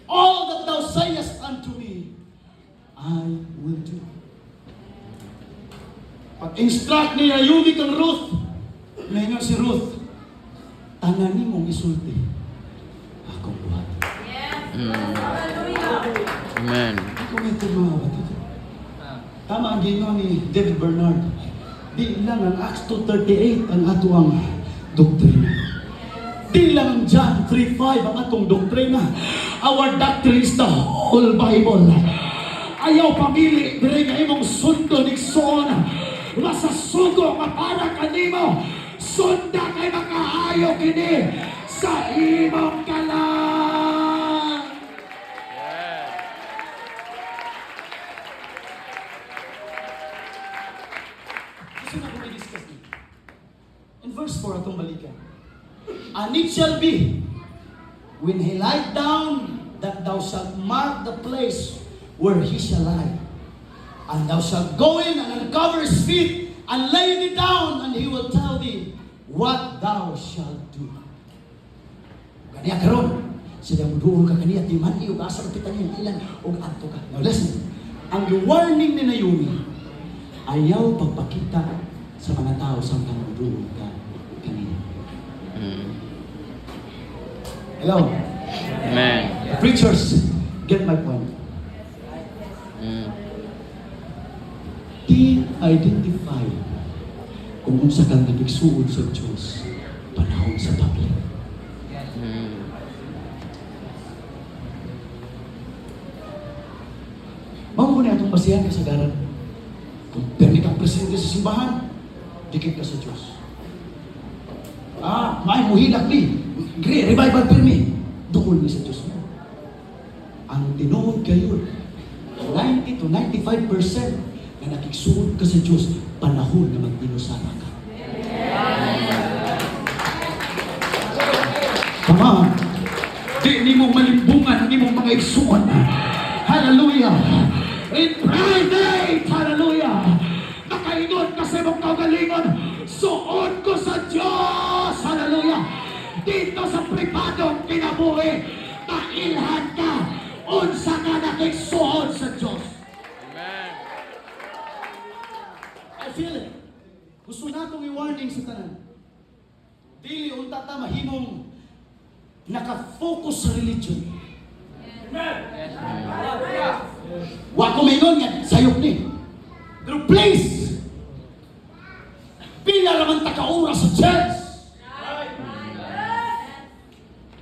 all that thou sayest unto me, I will do. Pag-instruct ni Naomi kang Ruth, ngayon si Ruth, tanganin mong isulti, akong buhat. Amen. Committed mga kapatid. Tama ang ginawa ni David Bernard. Di lang ang Acts 2:38 ang ato ang doktrina. Di lang ang John 3:5 ang atong doktrina. Our doctrine is the whole Bible. Ayaw pamili, dire nga imong sundo ni Son. Masasugo nga para kanimo. Sunda kay makaayo kini sa imong kalang. Gusto na ko i-discuss dito. In verse 4 atong balikan. And it shall be, when he lieth down, that thou shalt mark the place where he shall lie. And thou shalt go in and uncover his feet, and lay thee down, and he will tell thee what thou shalt do. Kaniya karon, sila muduol ka kaniya, di man iyo, asa kita niya, ilan, o ato ka. Now listen, ang warning ni Naomi, ayaw pagpakita sa mga tao sa mga muduol ka kaniya. Hello? Amen. Preachers, get my point. I-identify kung unsa kang nagigsuod sa Diyos panahon sa public. Mao mo na itong basihan kasagaran. Kung permi kang presente sa simbahan, dikit ka sa Diyos. May muhinak ni. Revival permi. Dukol ni sa Diyos mo. Ang tinuod kayo, 90 to 95% na nakiksuod ka sa Diyos, panahon na mag-inusara ka. Come on. Di ni mo malimbungan ang imong mga igsuon. Hallelujah. In private, hallelujah. Nakaingon ka sa imong kaugalingon. Suod ko sa Diyos. Hallelujah. Dito sa pribadong kinabuhi, mailhan ka. Unsa ka nakigsuon sa Diyos. Amen. I feel it. Gusto na akong i-warning sa tanan. Dili unta ta mahimong naka-focus sa religion. Wa ko mingon nga sayop ni. Pero please, pila raman ta ka oras sa church.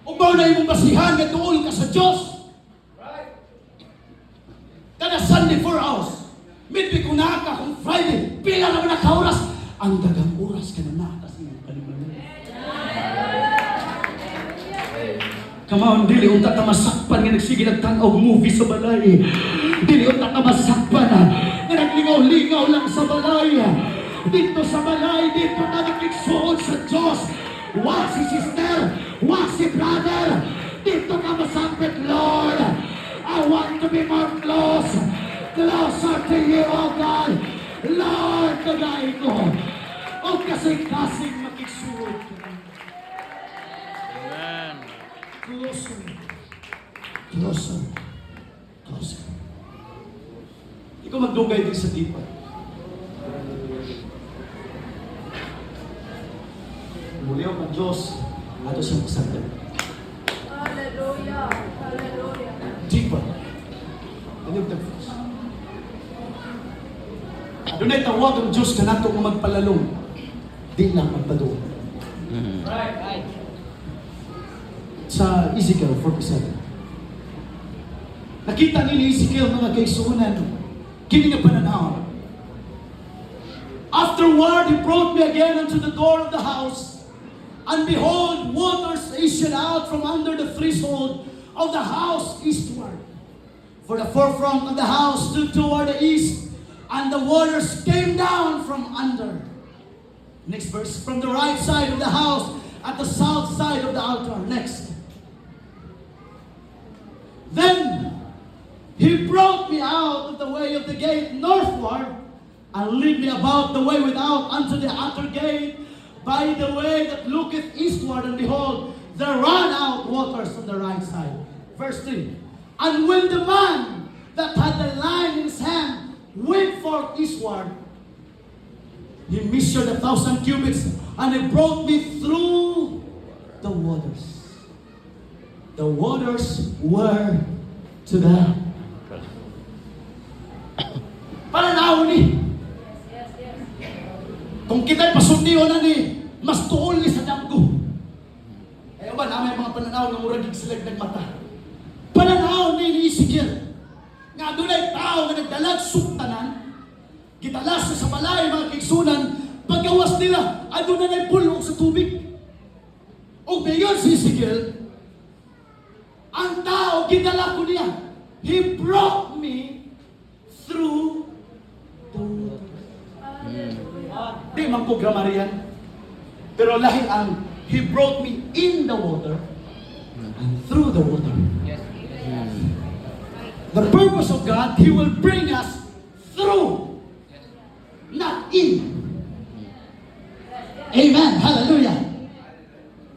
Ug mao na imong basihan nga tuol ka sa Dios. Kada Sunday 4 hours. Midweek kung naa ka, kung Friday, pila raman na ka oras. Ang dagang oras ka na naka sa iyong kalimutan. Come on, dili unta ta masakpan nga nagsige nagtanaw movie sa balay. Dili unta ta masakpan nga naglingaw-lingaw lang sa balay. Dito sa balay, dito na nakigsuon sa Diyos. Wa si sister, wa si brother. Dito ka masakit, Lord. I want to be more closer to you, oh God. Lord, kagay ko. O kasing-kasing makigsuon ka. Amen. Closer. Ikaw magdugay din sa tipa. Muliw ang Diyos, ato siyang pasagdan. Hallelujah. Hallelujah. Tipa. Anyong tagfos. Doon ay tawag ang Diyos ka nato kung magpalalong. Di lang magpadoon. Sa Ezekiel 47. Nakita ni Ezekiel mga kaisunan, kini nga pananaw. Afterward, he brought me again unto the door of the house, and behold, waters issued out from under the threshold of the house eastward. For the forefront of the house stood toward the east, and the waters came down from under. Next verse, from the right side of the house, at the south side of the altar. Next. Then he brought me out of the way of the gate northward, and lead me about the way without unto the outer gate, by the way that looketh eastward, and behold, there ran out waters on the right side. Verse 3. And when the man that had the line in his hand went forth eastward, he measured 1,000 cubits, and he brought me through the waters. The waters were to the pananaw ni. Kung kita'y pasundiwan na ni, mas tuol ni sa damgo. Eh ba, namin mga pananaw ng muragig silag nagmata. Pananaw ni Ezekiel. Nga doon ay tao na nagdalag suktanan, gitalas sa balay mga kigsunan, paggawas nila, doon na naipulong sa tubig. O ngayon si Ezekiel, ang tao, gitala ko niya. He brought me through the water. Di man ko grammarian. Pero lahi ang he brought me in the water and through the water. The purpose of God, He will bring us through, not in. Amen. Hallelujah.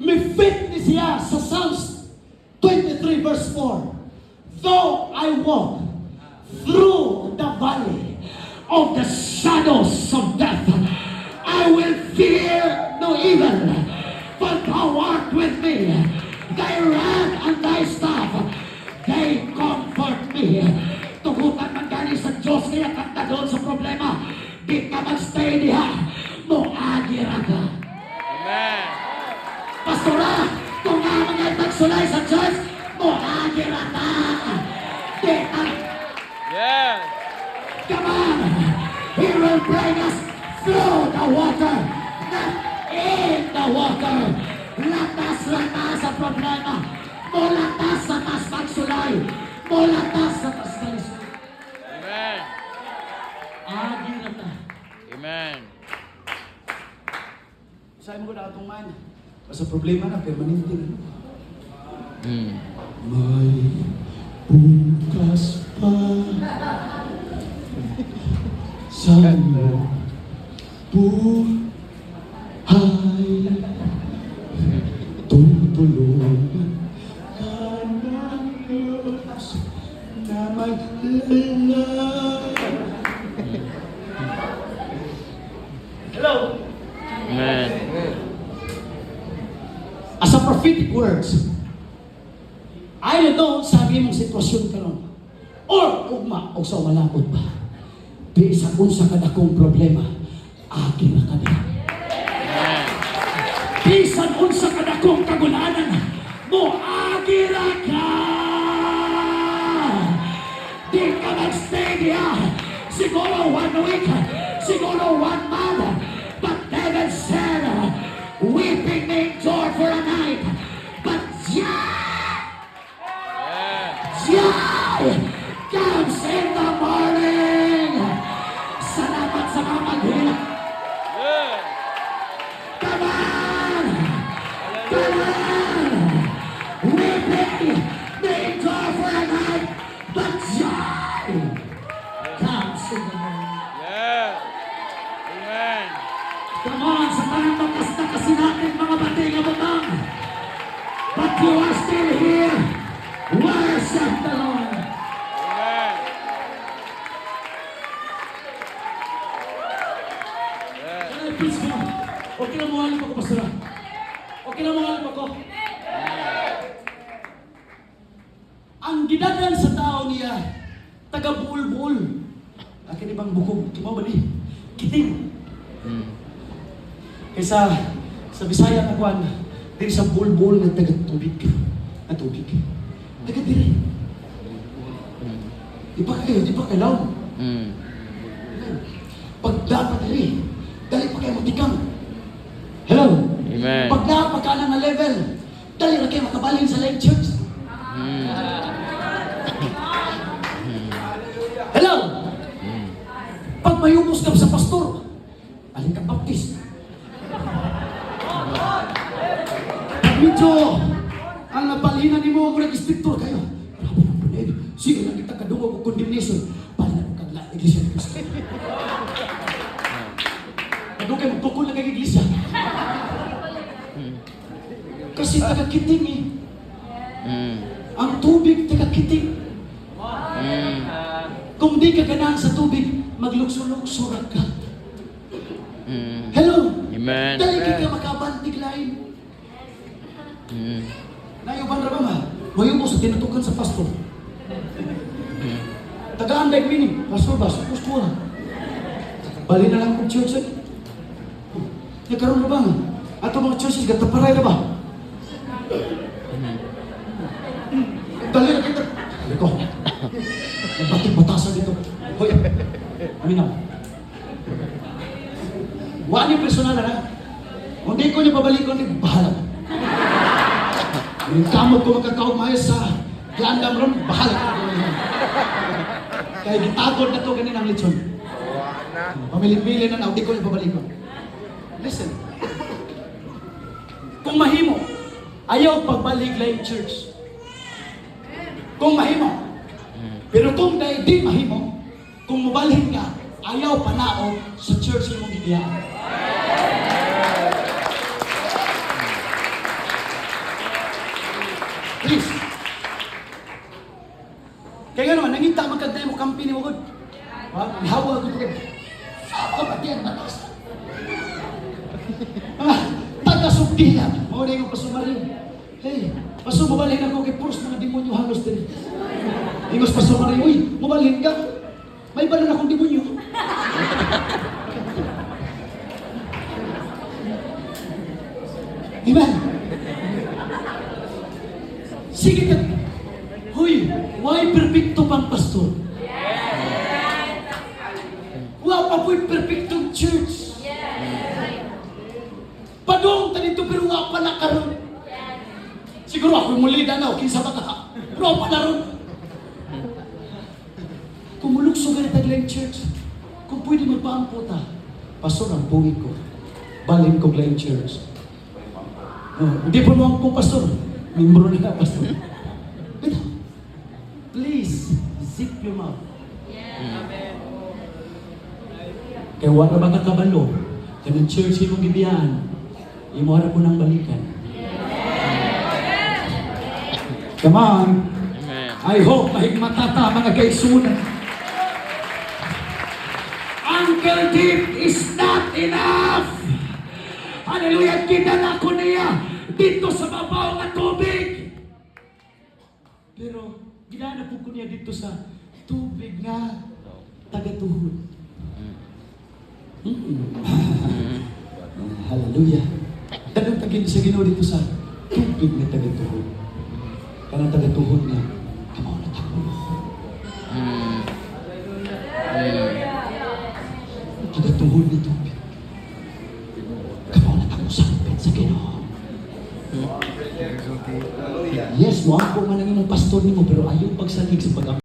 May fitness siya sa Psalms 23 verse 4. Though I walk through the valley of the shadows of death, I will fear no evil, for thou art with me. Thy rod and thy staff, they comfort me. Tugutan man gani sa Diyos, kaya kanta doon sa problema. Di ka magstay diha, muagira ka. Amen. Pastora, kung nga mga nagsulay sa church, muagira ka. Di ka. Yes. Come on! He will bring us through the water, not in the water. Latas-latas sa problema. Mulatas sa mas magsulay. Mulatas sa mas kalisay. Amen. Agi na ta. Amen. Saan mo na itong man? Basta problema na, permanente na. Mm. May bukas pa sa iyong buhay. Tutulungan ka ng Diyos na maglalang. Hello? Amen. As a prophetic words, I don't know sa imong sitwasyon karon or ugma o sa malapot ba. Di sa unsa ka dakong problema, agi na kami. Bisan unsa ka dakong kagulanan, mo agi ra ka. Di ka magstay diya. Siguro 1 week, siguro 1 month, but David said, weeping may endure for a night, but joy comes in the morning. Salamat sa mga maghirap. Yes. Come on! Come on! Weeping may endure for a night, but joy comes in the morning. Yes. Amen. Come on, sa tanang bakas na kasi natin mga bating abutang. But you are still here. Worship the Lord. Amen. Yes. Ay, please go. Okay na mga alip ako, pastora. Okay na mga alip ako. Ang gidadan sa tao niya, taga-buol-buol. Akin ibang bukog. Kimaw ba ni? Kiting. Mm. Kaysa sa Bisaya na kuwan, diri sa buol-buol ng taga-tubig. Na tubig. Taga-diri. Di pa kayo, Mm. Pag dapat diri, dali pa kayo magtikang. Hello? Amen. Pag napaka na nga level, dali na kayo makabalin sa live church. Mm. Hello? Mm. Pag mayubos ka sa pastor, alin ka baptist. Pag medyo ang napalinan ni mo, murag instructor kayo. Grabe ng puned. Sige lang kita kadungog o condemnation. Palinan mo kang iglesia ni Cristo. Kadung kayo magtukol na kay iglesia. Kasi taga-kiting eh. Mm. Ang tubig taga-kiting. Mm. Kung di ka ganahan sa tubig, maglukso-luksurat ka. Mm. Hello? Amen. Dali ka makabantig lain. Mm. Nayuban ra ba ma? Mayo mo sa tinutukan sa pastor. Tagaan dahil meaning, pastor ba? Supos ko ha. Bali na lang kong church eh. Nagkaroon na ba? Ato mga churches, gataparay na ba? Dali na kita. Dali ko. Batik-batasan dito. Hoy. Amin ako. Wala yung personal na. Kung di ko niya babalik ko, bahala ko. Yung kamot ko magkakaugmay sa glandam ron, bahala ko. Kaya gitagod na to ganinang lechon. Pamilip-pili na di ko niya babalik ko. Listen. Kung mahimo, ayaw pagbalik lang church. Kung mahimo. Pero kung di mahimo, kung mubalhin ka, ayaw panao sa church yung mong gibiyaan. Please. Kaya naman, nangita magkagday mo company mo good. Ihawa ko good. Sapa ba diyan batas? Taga-sugdihan. Mao na yung pasumarin. Hey, pasumabalhin ako kay puros mga demonyo halos din. Ingos pasumarin, uy, mubalhin ka. May balon akong demonyo. Amen. Sige ka. Huy, why perfecto bang pastor? Wa pa po'y perfectong church. Padong tanito pero wa pa na karon. Siguro ako muli na kinsa ba ka? Pero wa pa na ron. Kung mulukso ka na taglayang church, kung pwede magpaampo ta, pastor, ang pungit ko. Balin ko glayang church. Hindi po mo ang pastor. Membro na pastor. Ito. Please, zip your mouth. Kaya wala ba kakabalo? Kanang church imong gibiyan. Imo harap ko nang balikan. Come on. Amen. I hope mahigmata ta mga kaigsunan. Uncle Deep is not enough. Hallelujah. Kinala ko niya dito sa babaw ng tubig. Pero ginanap ko niya dito sa tubig nga tagatuhod. Hallelujah. Tanong tagin sa Ginoo dito sa tubig na tagatuhod. Kanang tagatuhod nga, kamaw na takbo. Mm. Tagatuhod na tubig. Kamaw na takbo sakpit sa Ginoo. Yes, mo ako man ang imong pastor nimo pero ayaw pagsalig sa pag